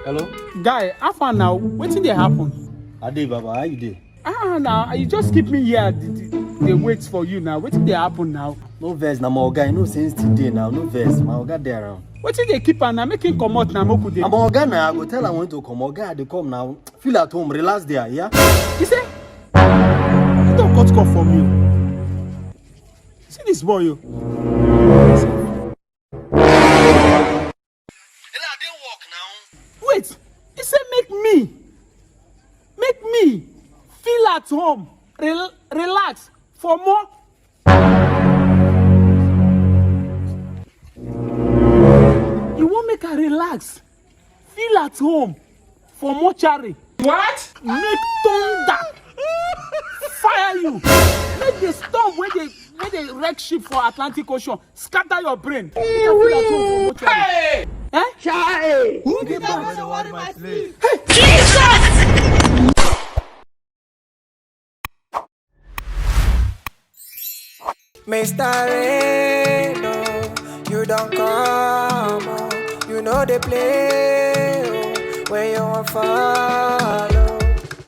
Hello? Guy, how far now? Wetin dey happen? Ade Baba, how you dey? Now you just keep me here. They wait for you now. Wetin dey happen now? No vex, na my oga. You know since today now. No vex, my oga dey around. Wetin dey keep am now? Make him comot now. Moku dey. I'm oga now. I go tell am when to come. Oga, they come now. Feel at home, relax there, yeah? You say? You don't cut call for me. See this boy, yo. Wait, he said make me feel at home, relax for more. You won't make her relax, feel at home for mortuary. What? Make thunder fire you. Make the storm where they wreck ship for Atlantic Ocean scatter your brain. You can feel at home for mortuary. Hey! Eh? Chai! Who did that? Worry my sleep. Hey, Jesus! Mr. Reno, you don't come, oh. You know they play, oh. When you want fire.